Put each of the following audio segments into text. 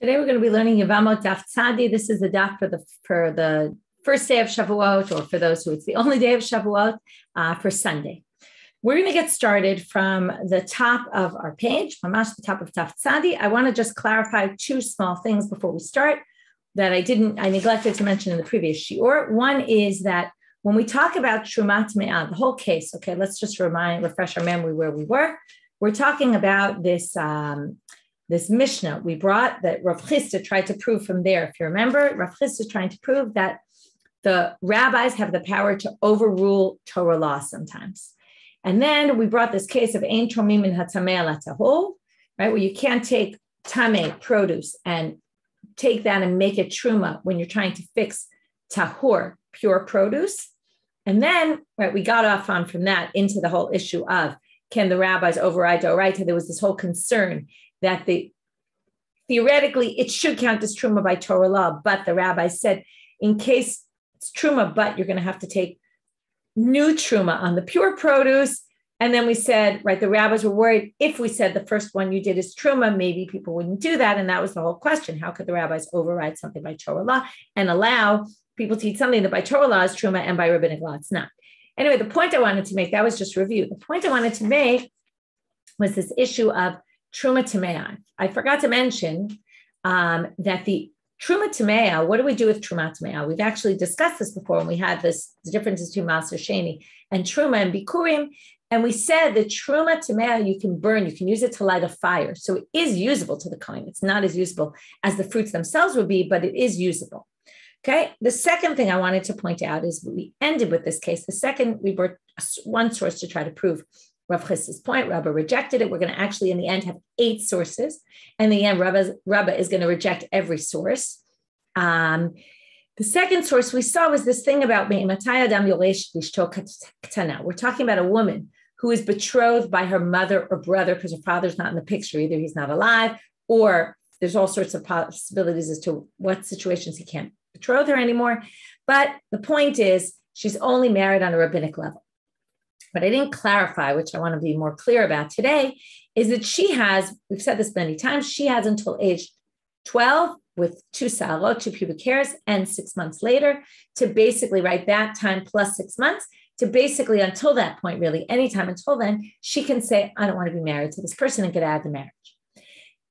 Today we're going to be learning Yevamot daf tzadi. This is the daf for the first day of Shavuot, or for those who it's the only day of Shavuot, for Sunday. We're going to get started from the top of our page, mamash the top of daf tzadi. I want to just clarify two small things before we start that I neglected to mention in the previous shiur. One is that when we talk about truma tme'ah, the whole case, okay, let's just refresh our memory where we were. We're talking about this Mishnah we brought that Rav Chisda tried to prove from there. If you remember, Rav Chisda is trying to prove that the rabbis have the power to overrule Torah law sometimes. And then we brought this case of ein tromim min hatameh la tahor, right, where you can't take tameh, produce, and take that and make it truma when you're trying to fix tahor, pure produce. And then, right, we got off on from that into the whole issue of, can the rabbis override Doraita? There was this whole concern that theoretically it should count as truma by Torah law, but the rabbi said, in case it's truma, but you're going to have to take new truma on the pure produce. And then we said, right, the rabbis were worried if we said the first one you did is truma, maybe people wouldn't do that. And that was the whole question. How could the rabbis override something by Torah law and allow people to eat something that by Torah law is truma and by rabbinic law it's not? Anyway, the point I wanted to make, that was just review. The point I wanted to make was this issue of truma tameah. I forgot to mention that the truma tameah, what do we do with truma tameah? We've actually discussed this before when we had the differences between Maser Sheni and truma and bikurim. And we said that truma tameah you can burn, you can use it to light a fire. So it is usable to the kohen. It's not as usable as the fruits themselves would be, but it is usable. Okay. The second thing I wanted to point out is we ended with this case. The second, we brought one source to try to prove Rav Chisda's point. Raba rejected it. We're going to actually, in the end, have 8 sources. And in the end, Raba is going to reject every source. The second source we saw was this thing about we're talking about a woman who is betrothed by her mother or brother because her father's not in the picture. Either he's not alive, or there's all sorts of possibilities as to what situations he can't betroth her anymore. But the point is, she's only married on a rabbinic level. What I didn't clarify, which I want to be more clear about today, is that she has, we've said this many times, she has until age 12 with 2 salot, 2 pubic hairs, and 6 months later to basically, right, that time plus 6 months, to basically until that point, really, anytime until then, she can say, I don't want to be married to this person and get out of the marriage.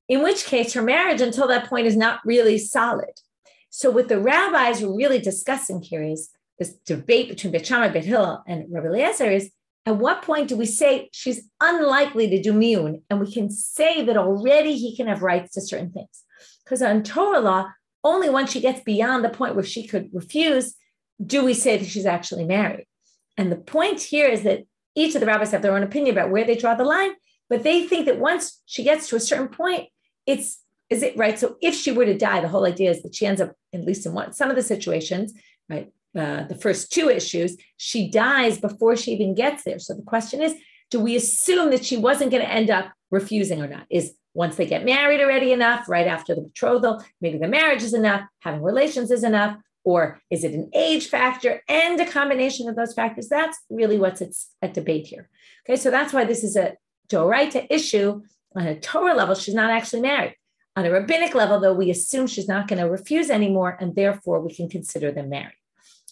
In which case, her marriage until that point is not really solid. So what the rabbis were really discussing here is this debate between Beit Shammai, Beit Hillel, and Rabbi Eliezer is, at what point do we say she's unlikely to do miyun, and we can say that already he can have rights to certain things? Because on Torah law, only once she gets beyond the point where she could refuse, do we say that she's actually married. And the point here is that each of the rabbis have their own opinion about where they draw the line, but they think that once she gets to a certain point, is it right? So if she were to die, the whole idea is that she ends up, at least in some of the situations, right? The first 2 issues, she dies before she even gets there. So the question is, do we assume that she wasn't going to end up refusing or not? Is once they get married already enough, right after the betrothal, maybe the marriage is enough, having relations is enough, or is it an age factor and a combination of those factors? That's really what's at debate here. Okay, so that's why this is a Doraita issue. On a Torah level, she's not actually married. On a rabbinic level, though, we assume she's not going to refuse anymore, and therefore we can consider them married.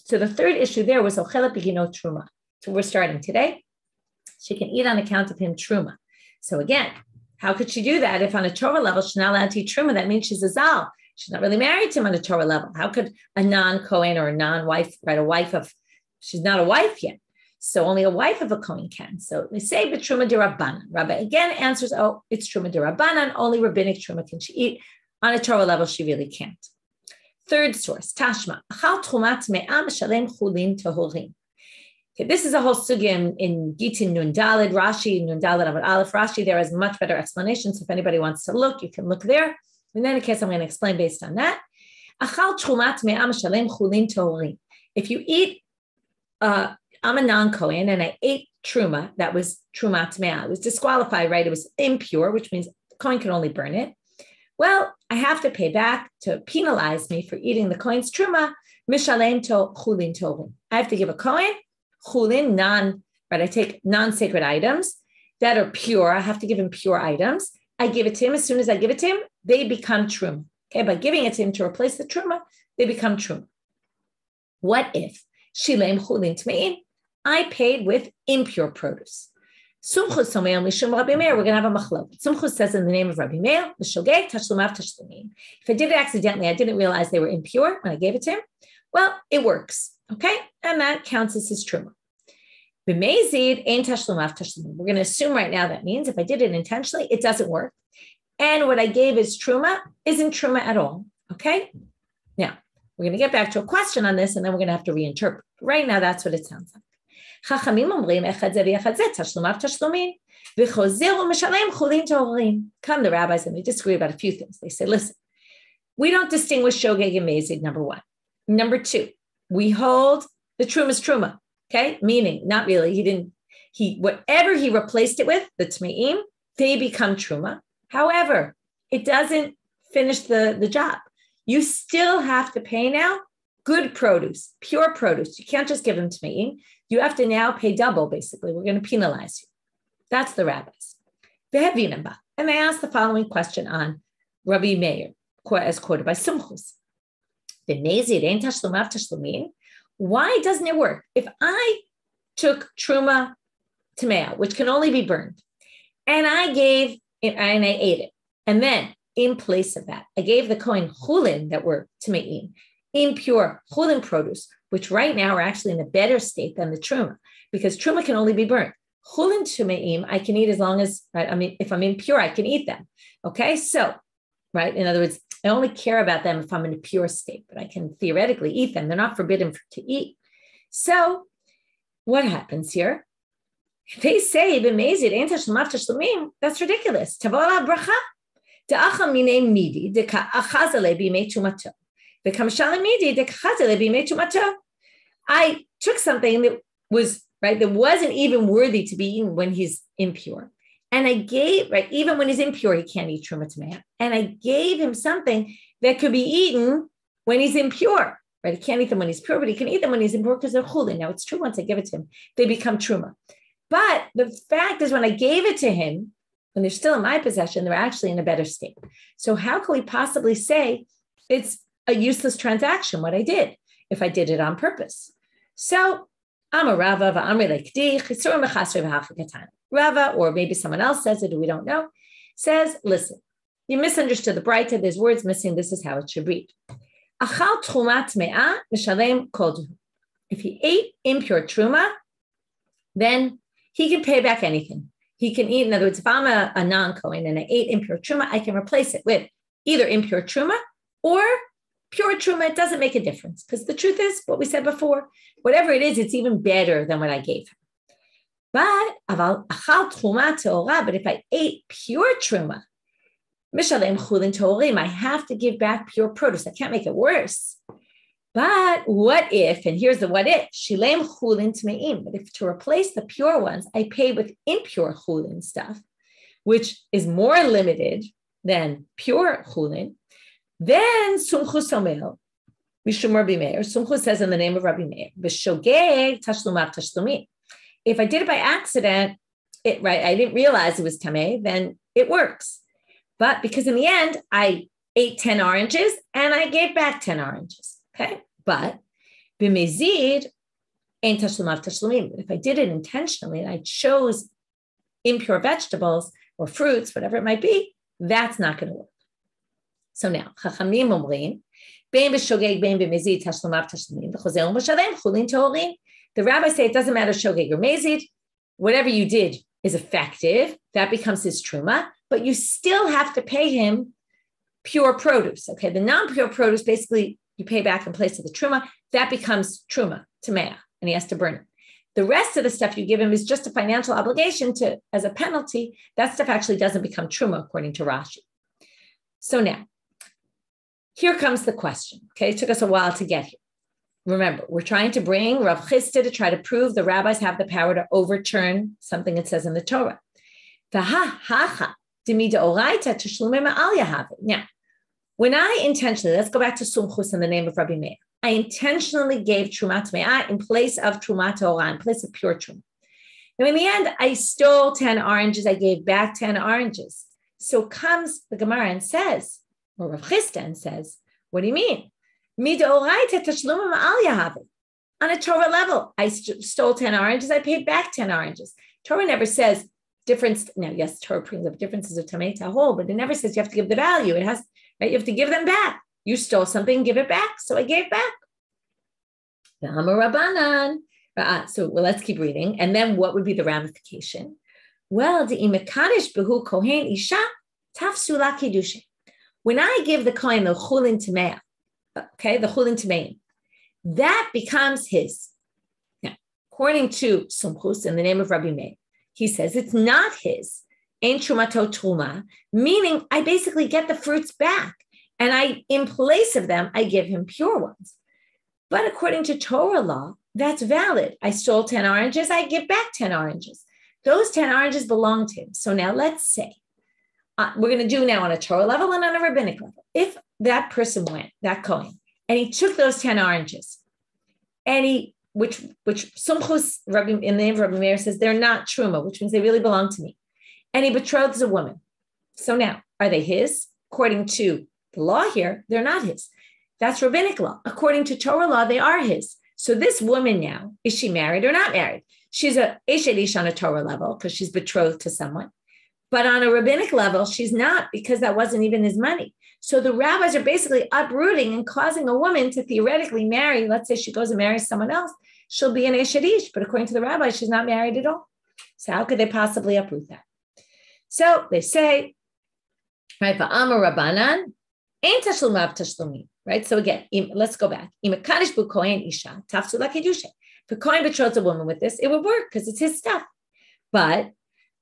So the third issue there was Ochela B'gino Truma. So we're starting today. She can eat on account of him truma. So again, how could she do that if on a Torah level she's not allowed to eat truma? That means she's a zal. She's not really married to him on a Torah level. How could a non-Kohen or a non-wife, right, she's not a wife yet. So only a wife of a Kohen can. So we say truma de Rabbanan. Raba again answers, oh, it's truma de Rabbanan. Only rabbinic truma can she eat. On a Torah level, she really can't. Third source, Tashma. Okay, this is a whole sugya in Gitin Nun Daled, Rashi, Nun Daled Amud Aleph, Rashi. There is much better explanation. So if anybody wants to look, you can look there. In any case, I'm going to explain based on that. If you eat, I'm a non-Kohen and I ate truma, that was truma tme'ah. It was disqualified, right? It was impure, which means the Kohen can only burn it. Well, I have to pay back to penalize me for eating the Kohen's truma. Mishalem to chulin torim. I have to give a Kohen chulin, I take non-sacred items that are pure. I have to give him pure items. I give it to him. As soon as I give it to him, they become truma. Okay, by giving it to him to replace the truma, they become truma. What if shilem chulin tmein? I paid with impure produce. Sumchus someil mishum Rabbi Meir. We're going to have a machlok. Sumchus says in the name of Rabbi Meir, l'shogeg tashlumav tashlumin. If I did it accidentally, I didn't realize they were impure when I gave it to him. Well, it works, okay, and that counts as his truma. B'meizid ein tashlumav tashlumin. We're going to assume right now that means if I did it intentionally, it doesn't work, and what I gave as truma isn't truma at all. Okay, now we're going to get back to a question on this, and then we're going to have to reinterpret. Right now, that's what it sounds like. Chachamim omrim echad ze v'echad ze tashlumav tashlumin v'chozer u'mishalem chulin to'orim. Come the rabbis and they disagree about a few things. They say, listen, we don't distinguish shogeg and mezid, number one. Number two, we hold the truma is truma, okay? Meaning, not really, whatever he replaced it with, the tmeim, they become truma. However, it doesn't finish the job. You still have to pay now good produce, pure produce. You can't just give them tmeim. You have to now pay double, basically. We're going to penalize you. That's the rabbis. And they asked the following question on Rabbi Meir, as quoted by Sumchus. Why doesn't it work? If I took truma tamea, which can only be burned, and I ate it, and then in place of that, I gave the kohen chulin that were tameim, impure chulin produce, which right now are actually in a better state than the truma, because truma can only be burned. Chulin tameim I can eat as long as, right? I mean, if I'm impure, I can eat them. Okay, so, right, in other words, I only care about them if I'm in a pure state, but I can theoretically eat them. They're not forbidden to eat. So what happens here? They say, that's ridiculous. I took something that was, right, that wasn't even worthy to be eaten when he's impure. And I gave, right, even when he's impure, he can't eat truma tamea. And I gave him something that could be eaten when he's impure, right? He can't eat them when he's pure, but he can eat them when he's impure because they're chulin. Now it's true, once I give it to him, they become truma. But the fact is, when I gave it to him, when they're still in my possession, they're actually in a better state. So how can we possibly say it's a useless transaction, what I did, if I did it on purpose? So I'm a Rava, Rava, or maybe someone else says it, we don't know, says, listen, you misunderstood the Braita, there's words missing, this is how it should read. If he ate impure truma, then he can pay back anything. He can eat, in other words, if I'm a non-Kohen and I ate impure truma, I can replace it with either impure truma or pure truma. It doesn't make a difference, because the truth is, what we said before, whatever it is, it's even better than what I gave him. But if I ate pure truma, I have to give back pure produce. I can't make it worse. But what if, and here's the what if, but if to replace the pure ones, I pay with impure chulin stuff, which is more limited than pure chulin, then Sumchus Somel, Mishum Rabbi Meir, Sumchus says in the name of Rabbi Meir, B'shogeg tashlumav tashlumin. If I did it by accident, I didn't realize it was tameh, then it works. But because in the end, I ate 10 oranges and I gave back 10 oranges, okay? But b'mezid ein tashlumav tashlumin. If I did it intentionally and I chose impure vegetables or fruits, whatever it might be, that's not going to work. So now, Chachamim omrim, bein b'shogeg, bein b'mezid, tashlumav tashlumin, v'chozer u'mashalem, chulin to'orim. The rabbis say it doesn't matter shogeg or mezid. Whatever you did is effective. That becomes his truma, but you still have to pay him pure produce. Okay, the non-pure produce, basically, you pay back in place of the truma. That becomes truma, tamea, and he has to burn it. The rest of the stuff you give him is just a financial obligation as a penalty. That stuff actually doesn't become truma, according to Rashi. So now, here comes the question. Okay, it took us a while to get here. Remember, we're trying to bring Rav Chisda to try to prove the rabbis have the power to overturn something it says in the Torah. Now, when I intentionally, let's go back to Sumchus in the name of Rabbi Meir. I intentionally gave truma tamea in place of truma Torah, in place of pure truma. Now, in the end, I stole 10 oranges. I gave back 10 oranges. So comes the Gemara and says, or Rav Chisda and says, what do you mean? Midoraita tashlumim al yahavi. On a Torah level, I stole 10 oranges, I paid back 10 oranges. Torah never says difference. Now, yes, Torah brings up differences of tamei tahol, but it never says you have to give the value. It has, right? You have to give them back. You stole something, give it back. So I gave back. So let's keep reading. And then what would be the ramification? Well, the imekadish behu kohen isha tafsula kiddushin. When I give the kohen the chulin tamei, okay, the chulin tameim, that becomes his. Now, according to Sumchus, in the name of Rabbi Meir, he says it's not his. Ein trumato truma, meaning I basically get the fruits back, and in place of them, I give him pure ones. But according to Torah law, that's valid. I stole 10 oranges, I give back 10 oranges. Those 10 oranges belong to him. So now let's say, we're going to do now on a Torah level and on a rabbinic level. If that person went, that kohen, and he took those 10 oranges, and which Sumchus, in the name of Rabbi Meir, says they're not truma, which means they really belong to me. And he betroths a woman. So now, are they his? According to the law here, they're not his. That's rabbinic law. According to Torah law, they are his. So this woman now, is she married or not married? She's a eshet ish on a Torah level because she's betrothed to someone. But on a rabbinic level, she's not, because that wasn't even his money. So the rabbis are basically uprooting and causing a woman to theoretically marry. Let's say she goes and marries someone else. She'll be an eshet ish, but according to the rabbi, she's not married at all. So how could they possibly uproot that? So they say, right, va'amar Rabbanan, ein tashlumav tashlumim. Right? So again, let's go back. If a kohen betroths a woman with this, it would work because it's his stuff. But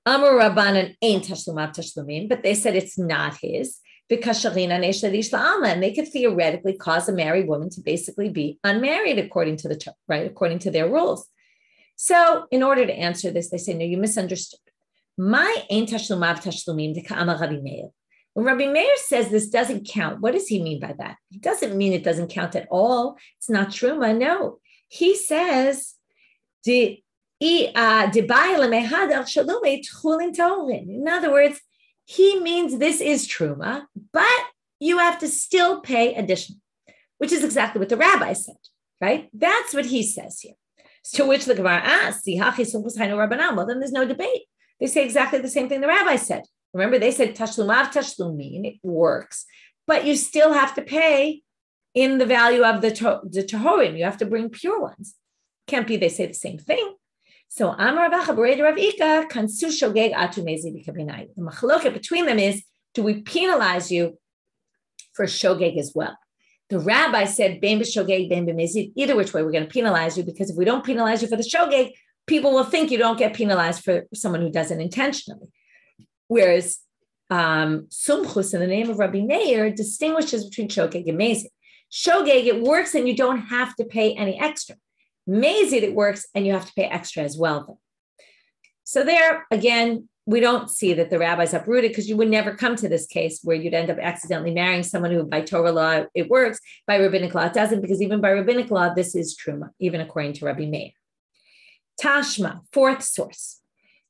Amar Rabbanan ain't tashlumav tashlumim, but they said it's not his because and they could theoretically cause a married woman to basically be unmarried according to according to their rules. So in order to answer this, they say, no, you misunderstood. My ain't tashlumav tashlumim de ka'amar Rabbi Meir. When Rabbi Meir says this doesn't count, what does he mean by that? He doesn't mean it doesn't count at all. It's not truma. No, he says, in other words, he means this is truma, but you have to still pay additional, which is exactly what the rabbi said, right? That's what he says here. To which the Gemara asks, well, then there's no debate. They say exactly the same thing the rabbi said. Remember, they said tashlumav tashlumim, it works, but you still have to pay in the value of the tahorim. You have to bring pure ones. Can't be they say the same thing. So Amar Rav Chisda Rav Ika kansu shogeg atu mezi b'kabinai. The machloket between them is, do we penalize you for shogeg as well? The rabbi said ben b'shogeg ben b'mezid. Either which way, we're going to penalize you, because if we don't penalize you for the shogeg, people will think you don't get penalized for someone who does it intentionally. Whereas Sumchus, in the name of Rabbi Meir, distinguishes between shogeg and mezid. Shogeg, it works and you don't have to pay any extra. Mezid, it works and you have to pay extra as well, though. So there, again, we don't see that the rabbis uprooted, because you would never come to this case where you'd end up accidentally marrying someone who by Torah law it works, by rabbinic law it doesn't, because even by rabbinic law, this is truma, even according to Rabbi Meir. Tashma, fourth source.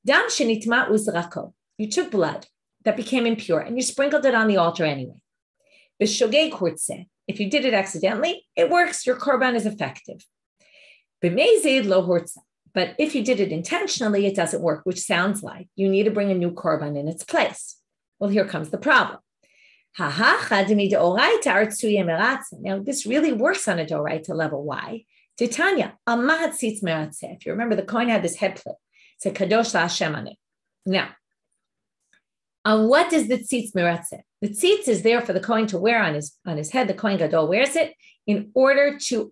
Dam shenitma uzrako. You took blood that became impure and you sprinkled it on the altar anyway. B'shogeg hurtzeh. If you did it accidentally, it works. Your korban is effective. B'mezid lo hurtzeh. But if you did it intentionally, it doesn't work, which sounds like you need to bring a new korban in its place. Well, here comes the problem. Now, this really works on a doraita level. Why? Titania, if you remember, the kohen had this head plate. It's a kadosh la'Hashem on it. Now, what does the tzitz meratzeh? The tzitz is there for the kohen to wear on his head. The kohen gadol wears it in order to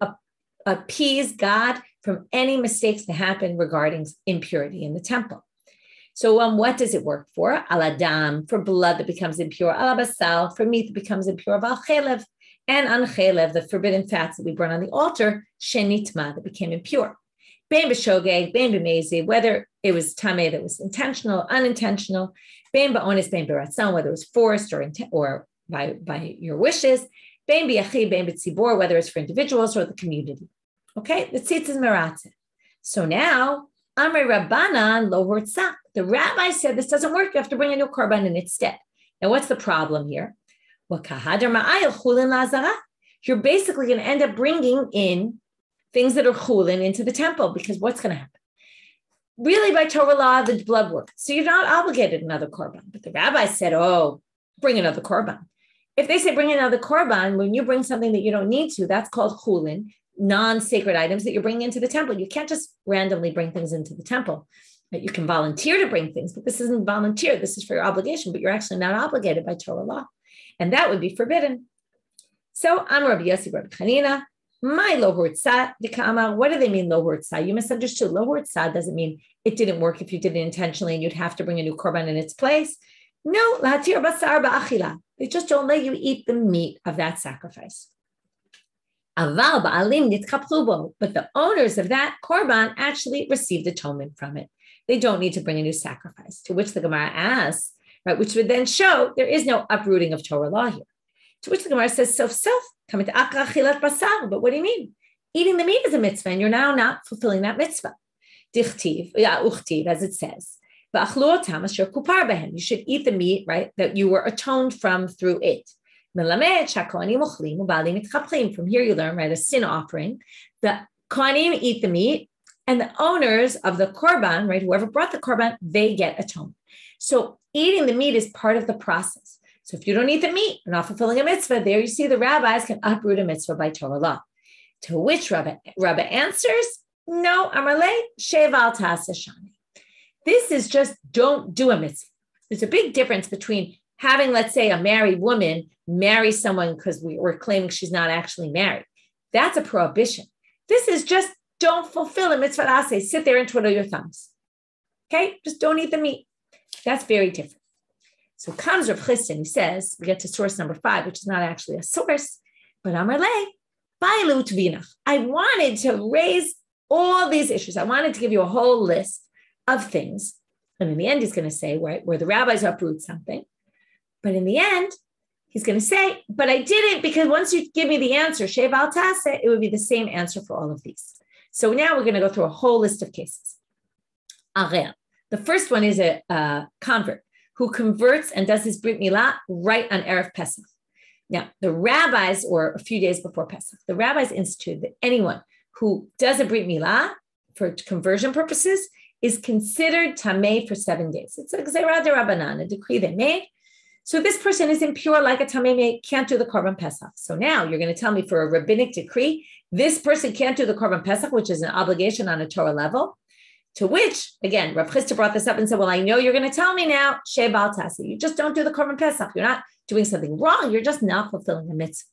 appease God from any mistakes that happen regarding impurity in the temple. So what does it work for? Aladam, for blood that becomes impure. Alabasal, for meat that becomes impure. Valchelev, and anchelev, the forbidden fats that we burn on the altar. Shenitma, that became impure. Bein b'shogeg, bein b'mezi, whether it was tameh that was intentional, unintentional. Bein ba'onis, bein b'ratzon, whether it was forced or by your wishes. Bein b'yachid, bein b'tzibor, whether it's for individuals or the community. Okay, the tzitz is meratzeh. So now, Amrei Rabbanan lo hurtzah. The rabbi said this doesn't work. You have to bring a new korban in its stead. Now, what's the problem here? You're basically going to end up bringing in things that are chulin into the temple, because what's going to happen? Really, by Torah law, the blood work. So you're not obligated another korban. But the rabbi said, oh, bring another korban. If they say bring another korban, when you bring something that you don't need to, that's called chulin, non-sacred items that you're bringing into the temple. You can't just randomly bring things into the temple. You can volunteer to bring things, but this isn't volunteer. This is for your obligation, but you're actually not obligated by Torah law. And that would be forbidden. So I'm Rabbi Yossi Rabbi Chanina. My lo hurtza dekama. What do they mean lo hurtza? You misunderstood. Lo hurtza doesn't mean it didn't work if you did it intentionally and you'd have to bring a new korban in its place. No, lahatir basar ba'achila. They just don't let you eat the meat of that sacrifice. Aval ba'alim nitkaplu bo. But the owners of that korban actually received atonement from it. They don't need to bring a new sacrifice. To which the Gemara asks, right, which would then show there is no uprooting of Torah law here. To which the Gemara says, self, but what do you mean? Eating the meat is a mitzvah, and you're now not fulfilling that mitzvah. Dichtiv, uchtiv, as it says. You should eat the meat, right, that you were atoned from through it. From here you learn, right, a sin offering. The kohanim eat the meat, and the owners of the korban, right, whoever brought the korban, they get atoned. So eating the meat is part of the process. So if you don't eat the meat, you're not fulfilling a mitzvah. There you see the rabbis can uproot a mitzvah by Torah law. To which Raba answers, no, Amarle, shev al taase shani. This is just don't do a mitzvah. There's a big difference between having, let's say, a married woman marry someone because we're claiming she's not actually married. That's a prohibition. This is just don't fulfill a mitzvah taase. Sit there and twiddle your thumbs. Okay? Just don't eat the meat. That's very different. So comes Rav Chisda, and he says, we get to source number 5, which is not actually a source, but Amarle, Bailu Tvinach. I wanted to raise all these issues. I wanted to give you a whole list of things. And in the end, he's going to say, where the rabbis uproot something. But in the end, he's going to say, but I did it because once you give me the answer, shev al taase, it would be the same answer for all of these. So now we're going to go through a whole list of cases. The first one is a convert who converts and does his Brit Milah right on Erev Pesach. Now, the rabbis, or a few days before Pesach, the rabbis instituted that anyone who does a Brit Milah for conversion purposes is considered tameh for 7 days. It's a gzeirah de Rabbanan, a decree they made. So this person is impure like a tameh, can't do the Korban Pesach. So now you're going to tell me for a rabbinic decree, this person can't do the Korban Pesach, which is an obligation on a Torah level. To which, again, Rav Chisda brought this up and said, well, I know you're going to tell me now, shev al taase. You just don't do the Korban Pesach. You're not doing something wrong. You're just not fulfilling a mitzvah.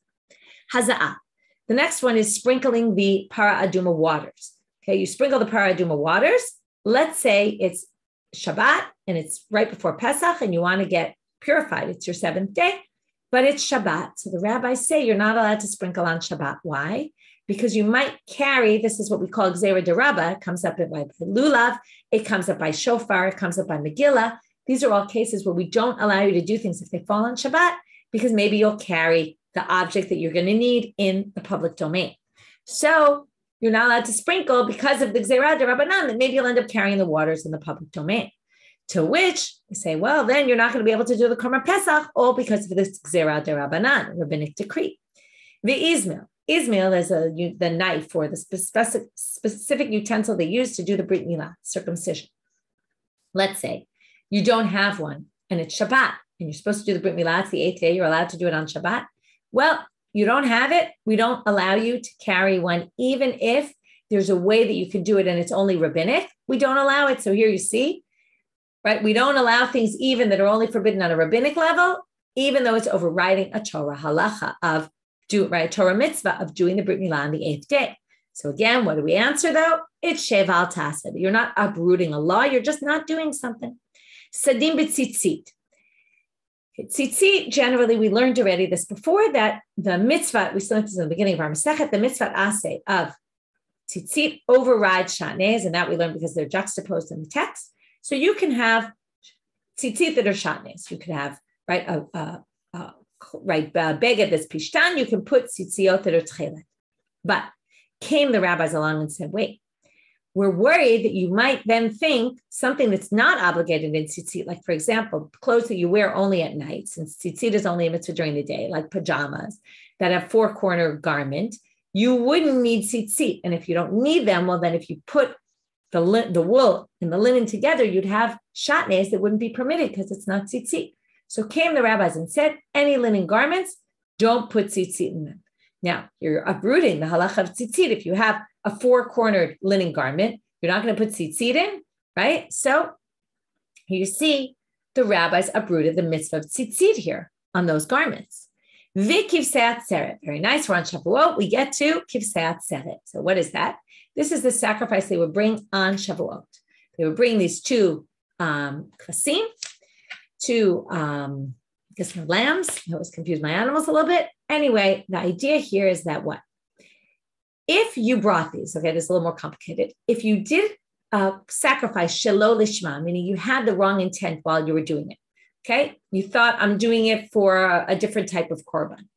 Haza'ah. The next one is sprinkling the para aduma waters. Okay, you sprinkle the para aduma waters. Let's say it's Shabbat and it's right before Pesach and you want to get purified. It's your 7th day, but it's Shabbat. So the rabbis say you're not allowed to sprinkle on Shabbat. Why? Because you might carry, this is what we call gzeirah de Raba. It comes up by lulav, it comes up by shofar, it comes up by Megillah. These are all cases where we don't allow you to do things if they fall on Shabbat, because maybe you'll carry the object that you're going to need in the public domain. So you're not allowed to sprinkle because of the gzeirah de Rabbanan, that maybe you'll end up carrying the waters in the public domain. To which they say, well, then you're not going to be able to do the Korban Pesach, all because of this gzeirah de Rabbanan, rabbinic decree. The Ismail is the knife or the specific utensil they use to do the Brit Milah, circumcision. Let's say you don't have one and it's Shabbat and you're supposed to do the Brit Milah, it's the 8th day, you're allowed to do it on Shabbat. Well, you don't have it, we don't allow you to carry one, even if there's a way that you can do it and it's only rabbinic, we don't allow it. So here you see, right? We don't allow things even that are only forbidden on a rabbinic level, even though it's overriding a Torah halacha of Torah mitzvah of doing the Brit Milah on the 8th day. So again, what do we answer though? It's shev al taase. You're not uprooting a law, you're just not doing something. Sadim b'tzitzit. Tzitzit, generally, we learned already this before, that the mitzvah, we learned this in the beginning of our Masechet, the mitzvah taase of tzitzit overrides shatnez, and that we learned because they're juxtaposed in the text. So you can have tzitzit that are shatnez. You could have, right, beged that's pishtan, you can put tzitziot that are tchelet. But came the rabbis along and said, wait, we're worried that you might then think something that's not obligated in tzitzit, like, for example, clothes that you wear only at night, since tzitzit is only a mitzvah during the day, like pajamas that have four-corner garment, you wouldn't need tzitzit. And if you don't need them, well, then if you put the wool and the linen together, you'd have shatnez that wouldn't be permitted because it's not tzitzit. So came the rabbis and said, any linen garments, don't put tzitzit in them. Now, you're uprooting the halacha of tzitzit. If you have a four-cornered linen garment, you're not going to put tzitzit in, right? So you see the rabbis uprooted the mitzvah of tzitzit here on those garments. V'kivsei atzeret. Very nice. We're on Shavuot. We get to kivsei atzeret. So what is that? This is the sacrifice they would bring on Shavuot. They would bring these two kvasim, two lambs. I always confuse my animals a little bit. Anyway, the idea here is that what? If you brought these, okay, this is a little more complicated. If you did sacrifice shelo lishma, meaning you had the wrong intent while you were doing it, okay? You thought, I'm doing it for a different type of korban.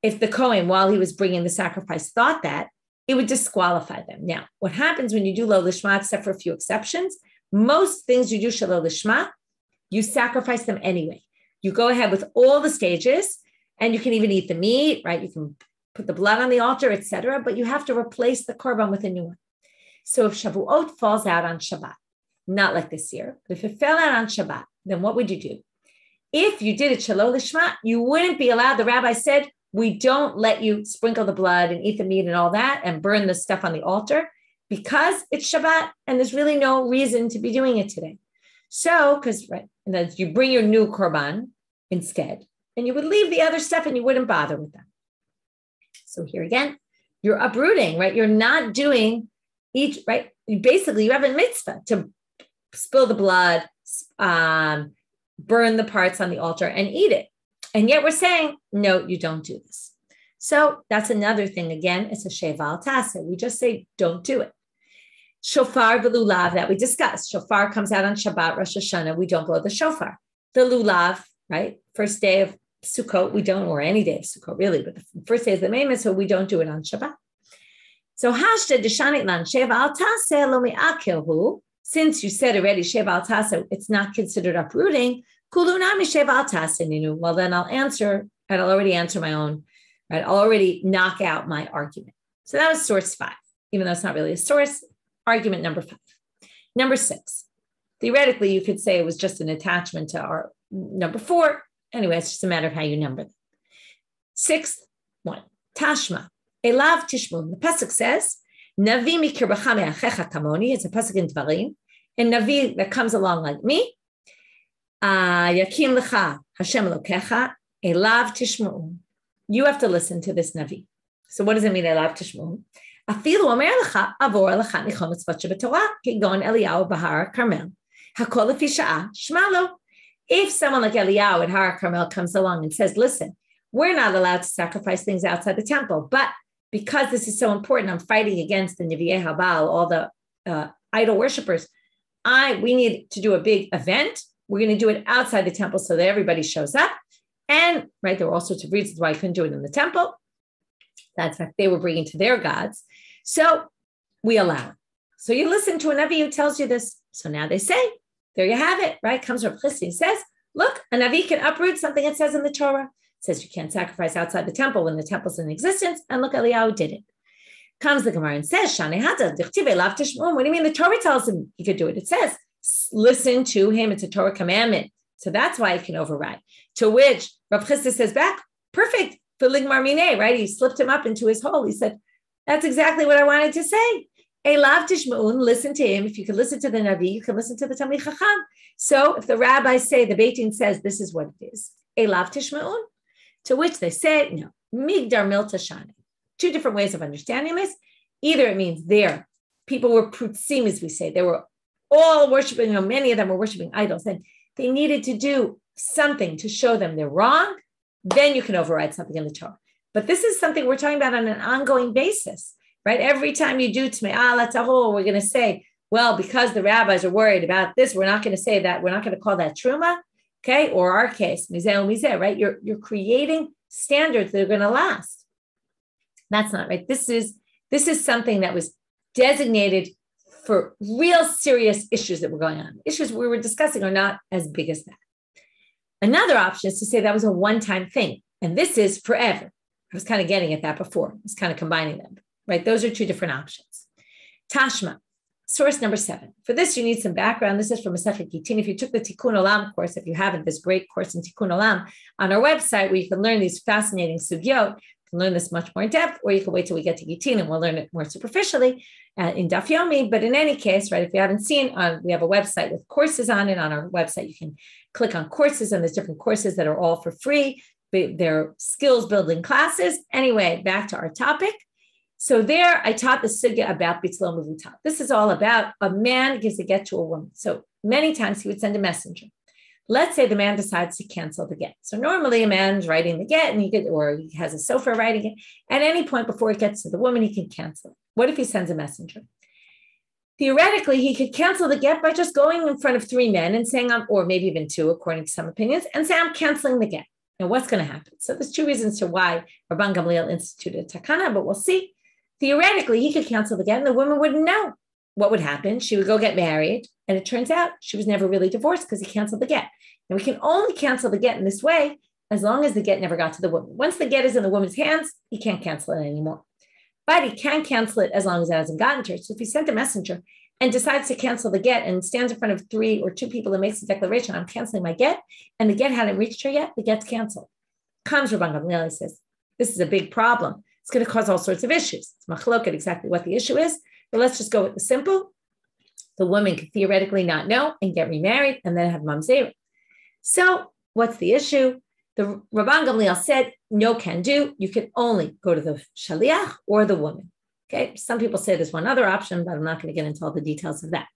If the Kohen, while he was bringing the sacrifice, thought that, it would disqualify them. Now, what happens when you do lo lishma, except for a few exceptions, most things you do shelo lishma, you sacrifice them anyway. You go ahead with all the stages, and you can even eat the meat, right? You can put the blood on the altar, etc. But you have to replace the korban with a new one. So if Shavuot falls out on Shabbat, not like this year, but if it fell out on Shabbat, then what would you do? If you did it shelo lishma, you wouldn't be allowed. The rabbi said, we don't let you sprinkle the blood and eat the meat and all that and burn the stuff on the altar because it's Shabbat and there's really no reason to be doing it today. So, because right, and then you bring your new korban instead, and you would leave the other stuff and you wouldn't bother with them. So here again, you're uprooting, right? You're not doing each, right? Basically, you have a mitzvah to spill the blood, burn the parts on the altar and eat it. And yet we're saying, no, you don't do this. So that's another thing. Again, it's a shev al taase. We just say, don't do it. Shofar v'lulav that we discussed. Shofar comes out on Shabbat, Rosh Hashanah. We don't blow the shofar. The lulav, right? First day of Sukkot, we don't, or any day of Sukkot really, but the first day is the main mitzvah, we don't do it on Shabbat. So hashta deshanit lan shev al taase lo mi'akelhu. Since you said already shev al taase, it's not considered uprooting. Kulunami shev al taase ninu. Well, then I'll already answer my own, right? I'll already knock out my argument. So that was source 5, even though it's not really a source. Argument number 5. Number 6. Theoretically, you could say it was just an attachment to our number 4. Anyway, it's just a matter of how you number them. 6th one, Tashma. Elav Tishmun. The pasuk says, Navi mikirbacha me'achecha kamoni. It's a pasuk in Dvarim. And Navi that comes along like me. Yakim lecha Hashem Elokecha. Elav Tishmun. You have to listen to this Navi. So what does it mean, Elav Tishmun? Afilu omer lecha avor lecha nichol mitzvot shebetorah kigon Eliyahu bahar Carmel. Hakol lefi sha'ah shmalo. If someone like Eliyahu at Har Carmel comes along and says, listen, we're not allowed to sacrifice things outside the temple, but because this is so important, I'm fighting against the Nevi'ei Habal, all the idol worshipers. We need to do a big event. We're going to do it outside the temple so that everybody shows up. And right, there were all sorts of reasons why I couldn't do it in the temple. That's what they were bringing to their gods. So we allow it. So you listen to a Navi who tells you this. So now they say, there you have it, right? Comes Rav Chisda, says, look, a Navi can uproot something it says in the Torah. It says you can't sacrifice outside the temple when the temple's in existence. And look, Eliyahu did it. Comes the Gemara and says, what do you mean the Torah tells him he could do it? It says, listen to him. It's a Torah commandment. So that's why it can override. To which Rav Chisda says back, perfect, right? He slipped him up into his hole. He said, that's exactly what I wanted to say. Elav tishma'un, listen to him. If you can listen to the Navi, you can listen to the Talmid Chacham. So if the rabbis say, the Beit Din says, this is what it is. Elav tishma'un. To which they say, no. Migdar milta shani. 2 different ways of understanding this. Either it means people were prutzim, as we say. They were all worshiping, many of them were worshiping idols. And they needed to do something to show them they're wrong. Then you can override something in the Torah. But this is something we're talking about on an ongoing basis. Right? Every time you do Tme'ah Latahol, we're going to say, well, because the rabbis are worried about this, we're not going to say that. We're not going to call that truma, okay? Or our case, mizeh, right? You're creating standards that are going to last. That's not right. This is something that was designated for real serious issues that were going on. Issues we were discussing are not as big as that. Another option is to say that was a one-time thing, and this is forever. I was kind of getting at that before. I was kind of combining them, right? Those are two different options. Tashma, source number 7. For this, you need some background. This is from Masechet Gittin. If you took the Tikkun Olam course, if you haven't, this great course in Tikkun Olam on our website where you can learn these fascinating sugyot, you can learn this much more in depth, or you can wait till we get to Gittin and we'll learn it more superficially in Daf Yomi. But in any case, right, if you haven't seen, we have a website with courses on it. On our website, you can click on courses, and there's different courses that are all for free. They're skills building classes. Anyway, back to our topic. So there, I taught the sugya about bitzlo mevutal. This is all about a man gives a get to a woman. So many times he would send a messenger. Let's say the man decides to cancel the get. So normally a man's writing the get, and he has a sofer writing it. At any point before it gets to the woman, he can cancel it. What if he sends a messenger? Theoretically, he could cancel the get by just going in front of 3 men and saying, or maybe even 2, according to some opinions, and say, I'm canceling the get. Now, what's going to happen? So there's 2 reasons to why Rabban Gamliel instituted takana, but we'll see. Theoretically, he could cancel the get, and the woman wouldn't know. What would happen? She would go get married, and it turns out she was never really divorced because he canceled the get. And we can only cancel the get in this way as long as the get never got to the woman. Once the get is in the woman's hands, he can't cancel it anymore. But he can cancel it as long as it hasn't gotten to her. So if he sent a messenger and decides to cancel the get and stands in front of 3 or 2 people and makes a declaration, I'm canceling my get, and the get hadn't reached her yet, the get's canceled. Comes Rabban Gamliel and says, this is a big problem. It's going to cause all sorts of issues. It's machloket exactly what the issue is, but let's just go with the simple. The woman could theoretically not know and get remarried and then have mamzera. So what's the issue? The Rabban Gamliel said, no can do. You can only go to the shaliach or the woman. Okay. Some people say there's one other option, but I'm not going to get into all the details of that.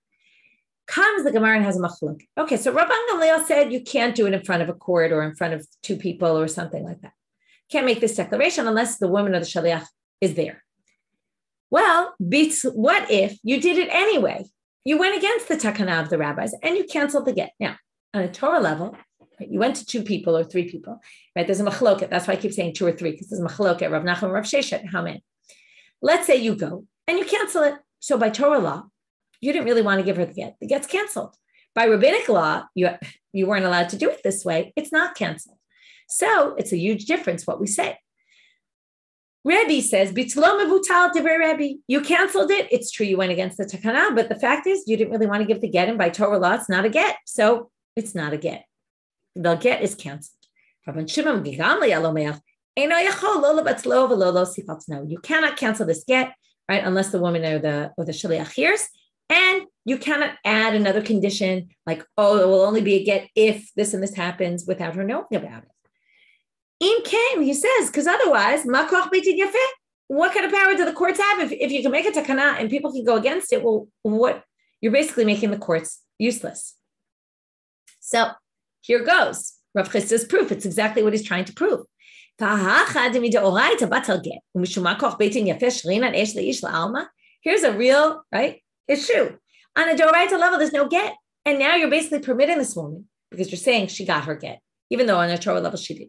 Comes the Gemara and has a machlok. Okay. So Rabban Gamliel said you can't do it in front of a court or in front of 2 people or something like that. Can't make this declaration unless the woman or the shaliach is there. Well, what if you did it anyway? You went against the takana of the rabbis and you canceled the get. Now, on a Torah level, right, you went to 2 people or 3 people, right? There's a machloket. That's why I keep saying 2 or 3, because there's a machloket, Rav Nachman, Rav Sheshet, how many? Let's say you go and you cancel it. So by Torah law, you didn't really want to give her the get. The get's canceled. By rabbinic law, you weren't allowed to do it this way. It's not canceled. So it's a huge difference what we say. Rabbi says, Bitzlo mevutal divrei Rabbi. You canceled it. It's true you went against the takana, but the fact is you didn't really want to give the get, and by Torah law, it's not a get. So it's not a get. The get is canceled. Rabban Shimon no, you cannot cancel this get, right? Unless the woman or the shaliach hears, and you cannot add another condition like, oh, it will only be a get if this and this happens without her knowing about it. In came, he says, because otherwise, what kind of power do the courts have if you can make a takana and people can go against it? Well, what you're basically making the courts useless. So here goes. Rav Chisda's proof. It's exactly what he's trying to prove. Here's a real, right, issue. On a doraita level, there's no get. And now you're basically permitting this woman, because you're saying she got her get, even though on a Torah level she did.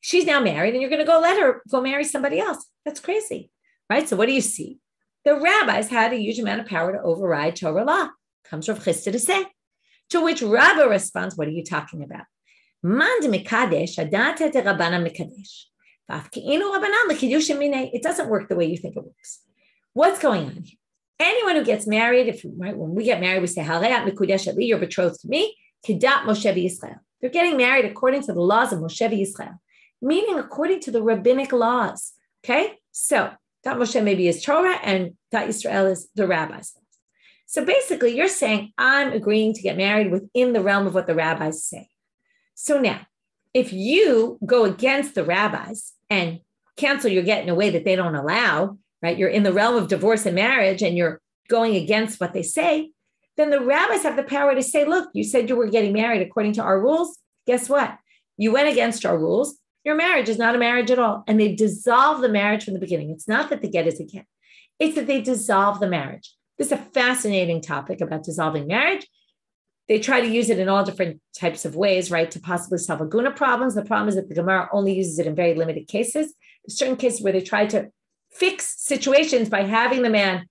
She's now married, and you're going to let her go marry somebody else. That's crazy, right? So what do you see? The rabbis had a huge amount of power to override Torah law. Comes Rav Chisda to say. To which Raba responds, what are you talking about? It doesn't work the way you think it works. What's going on here? Anyone who gets married, when we get married, we say, you're betrothed to me. They're getting married according to the laws of Moshe Yisrael, meaning according to the rabbinic laws. Okay? So, Dat Moshe maybe is Torah and Dat Yisrael is the rabbis. So basically, you're saying, I'm agreeing to get married within the realm of what the rabbis say. So now, if you go against the rabbis and cancel your get in a way that they don't allow, right? You're in the realm of divorce and marriage and you're going against what they say, then the rabbis have the power to say, look, you said you were getting married according to our rules. Guess what? You went against our rules. Your marriage is not a marriage at all. And they dissolve the marriage from the beginning. It's not that the get is a get. It's that they dissolve the marriage. This is a fascinating topic about dissolving marriage. They try to use it in all different types of ways, right, to possibly solve aguna problems. The problem is that the Gemara only uses it in very limited cases. There's certain cases where they try to fix situations by having the man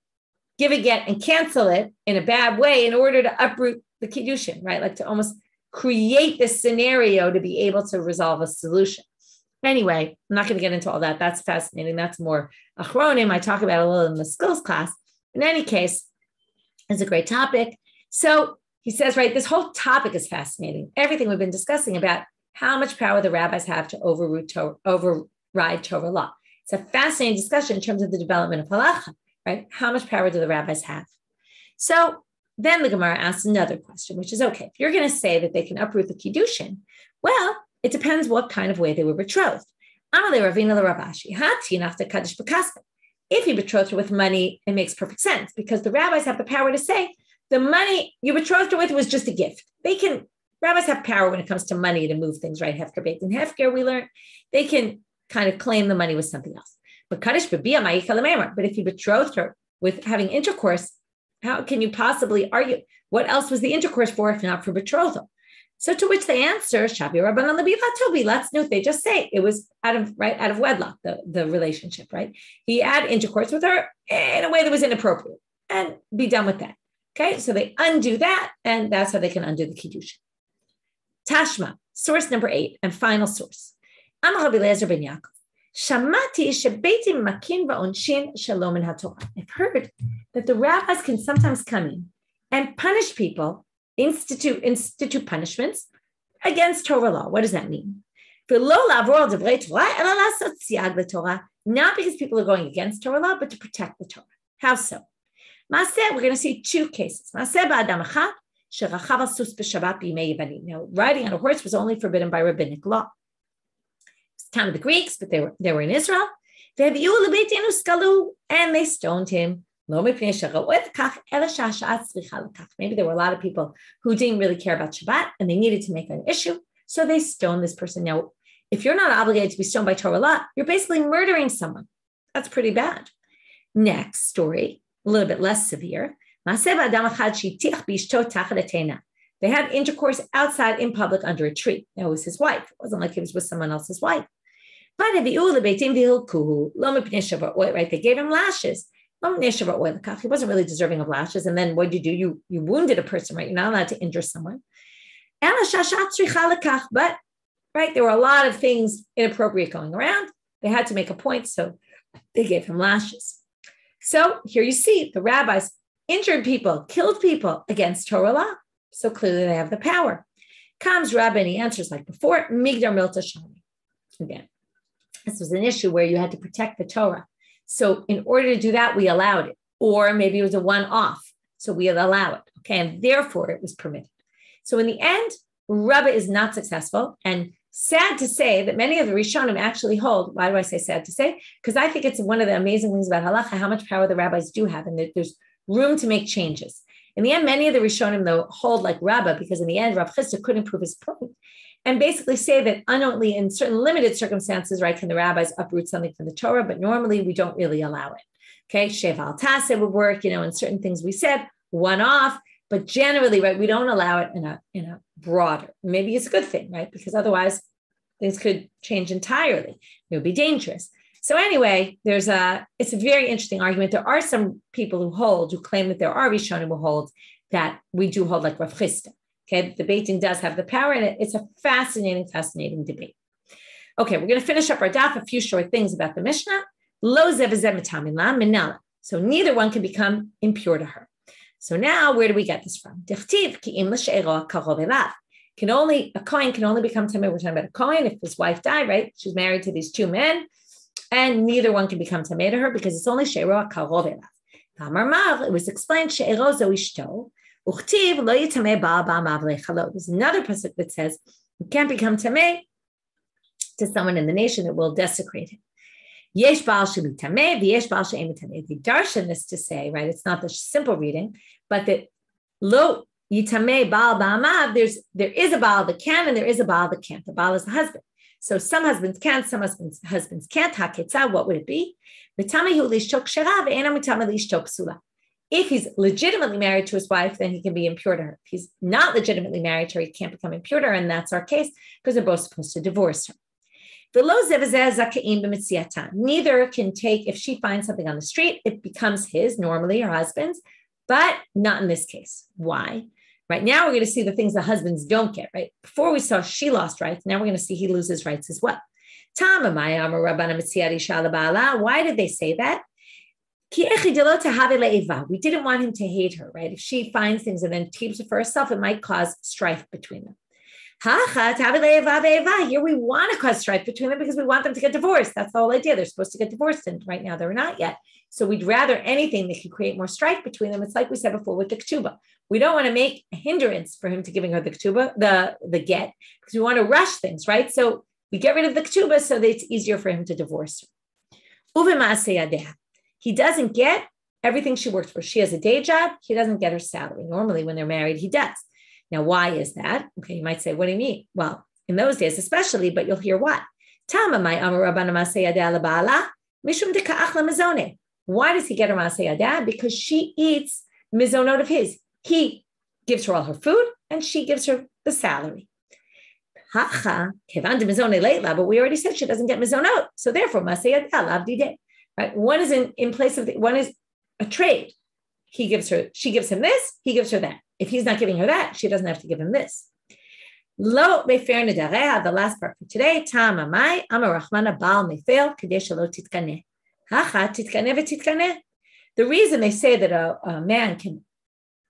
give a get and cancel it in a bad way in order to uproot the kiddushin, right? Like to almost create this scenario to be able to resolve a solution. Anyway, I'm not going to get into all that. That's fascinating. That's more achronim. I talk about it a little in the skills class. In any case, it's a great topic. So he says, right, this whole topic is fascinating. Everything we've been discussing about how much power the rabbis have to override Torah law. It's a fascinating discussion in terms of the development of halacha, right? How much power do the rabbis have? So then the Gemara asks another question, which is, okay, if you're going to say that they can uproot the kiddushin, well, it depends what kind of way they were betrothed. If you betrothed her with money, it makes perfect sense because the rabbis have the power to say the money you betrothed her with was just a gift. Rabbis have power when it comes to money to move things, right? Hefker, beit, and hefker, we learned. They can kind of claim the money was something else. But if you betrothed her with having intercourse, how can you possibly argue? What else was the intercourse for if not for betrothal? So to which they answer, let's note, they just say it was out of wedlock, the relationship, right? He had intercourse with her in a way that was inappropriate and be done with that. Okay, so they undo that, and that's how they can undo the kiddushin. Tashma, source number 8, and final source. Amar Rabbi Eliezer ben Yaakov. Shamati shebeitim makin va'onshin shalom min haTorah. I've heard that the rabbis can sometimes come in and punish people, institute punishments against Torah law. What does that mean? Not because people are going against Torah law, but to protect the Torah. How so? We're going to see 2 cases. Now, riding on a horse was only forbidden by rabbinic law. It's the time of the Greeks, but they were in Israel. And they stoned him. Maybe there were a lot of people who didn't really care about Shabbat and they needed to make an issue. So they stoned this person. Now, if you're not obligated to be stoned by Torah law, you're basically murdering someone. That's pretty bad. Next story, a little bit less severe. They had intercourse outside in public under a tree. That was his wife. It wasn't like he was with someone else's wife. But right, they gave him lashes. He wasn't really deserving of lashes. And then what did you do? You wounded a person, right? You're not allowed to injure someone. But right, there were a lot of things inappropriate going around. They had to make a point, so they gave him lashes. So here you see the rabbis injured people, killed people against Torah law. So clearly they have the power. Comes Rabba and he answers like before, Migdar Milta Shani. Again, this was an issue where you had to protect the Torah. So in order to do that, we allowed it. Or maybe it was a one-off. So we allow it. Okay. And therefore it was permitted. So in the end, Raba is not successful. And sad to say that many of the Rishonim actually hold. Why do I say sad to say? Because I think it's one of the amazing things about halacha, how much power the rabbis do have. And there's room to make changes. In the end, many of the Rishonim, though, hold like Raba, because in the end, Rav Chisda couldn't prove his point, and basically say that only in certain limited circumstances, right, can the rabbis uproot something from the Torah, but normally we don't really allow it. Okay, shev taase would work, in certain things we said, one off, but generally, right, we don't allow it in a broader. Maybe it's a good thing, right, because otherwise things could change entirely. It would be dangerous. So anyway, it's a very interesting argument. There are some people who claim that there are Rishonim who hold that we do hold like Rav Chisda. Okay, the Beit Din does have the power in it. It's a fascinating debate. Okay, we're going to finish up our daf, a few short things about the Mishnah. Lo zeh v'zeh mitamin la minala. So neither one can become impure to her. So now, where do we get this from? Dichtiv ki im l'she'ero karov elav. A Kohen can only become tamei. We're talking about a Kohen if his wife died, right? She's married to these 2 men, and neither one can become tamei to her because it's only she'ero karov elav. It was explained she'ero zo ishto. There's another pasuk that says you can't become tamei to someone in the nation that will desecrate him. Yesh baal sheli tamei, v'yesh baal she'ein tamei. The darshan is to say, right? It's not the simple reading, but that lo yitamei baal ba'amav. There is a baal that can, and there is a baal that can't. The baal is the husband. So some husbands can, some husbands can't. Haketza, what would it be? If he's legitimately married to his wife, then he can be impure to her. If he's not legitimately married to her, he can't become impure to her, and that's our case because they're both supposed to divorce her. Neither can take, if she finds something on the street, it becomes his, normally her husband's, but not in this case. Why? Right now, we're going to see the things the husbands don't get, right? Before we saw she lost rights. Now we're going to see he loses rights as well. Why did they say that? We didn't want him to hate her, right? If she finds things and then keeps it for herself, it might cause strife between them. Here we want to cause strife between them because we want them to get divorced. That's the whole idea. They're supposed to get divorced, and right now they're not yet. So we'd rather anything that could create more strife between them. It's like we said before with the ketubah. We don't want to make a hindrance for him to giving her the ketubah, the get, because we want to rush things, right? So we get rid of the ketubah so that it's easier for him to divorce her. He doesn't get everything she works for. She has a day job. He doesn't get her salary. Normally when they're married, he does. Now, why is that? Okay, you might say, what do you mean? Well, in those days especially, but you'll hear what? Why does he get her masayada? Because she eats mizonot of his. He gives her all her food and she gives her the salary. But we already said she doesn't get mizonot. So therefore, masayada lavdide. Right? One is in place of one is a trade. He gives her, she gives him this, he gives her that. If he's not giving her that, she doesn't have to give him this. Lo befer nedareha, the last part for today. Tama mai amar rachmana bal mefel kadei shelo titkane. Hacha titkane v'titkane. The reason they say that a man can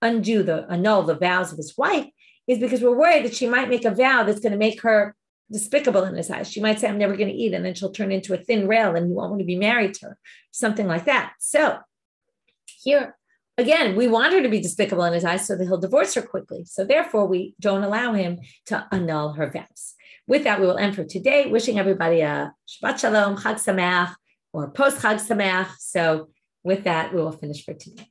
annul the vows of his wife is because we're worried that she might make a vow that's going to make her despicable in his eyes. She might say, I'm never going to eat, and then she'll turn into a thin rail and he won't want to be married to her, something like that. So here, again, we want her to be despicable in his eyes so that he'll divorce her quickly. So therefore, we don't allow him to annul her vows. With that, we will end for today. Wishing everybody a Shabbat Shalom, Chag Sameach, or post Chag Sameach. So with that, we will finish for today.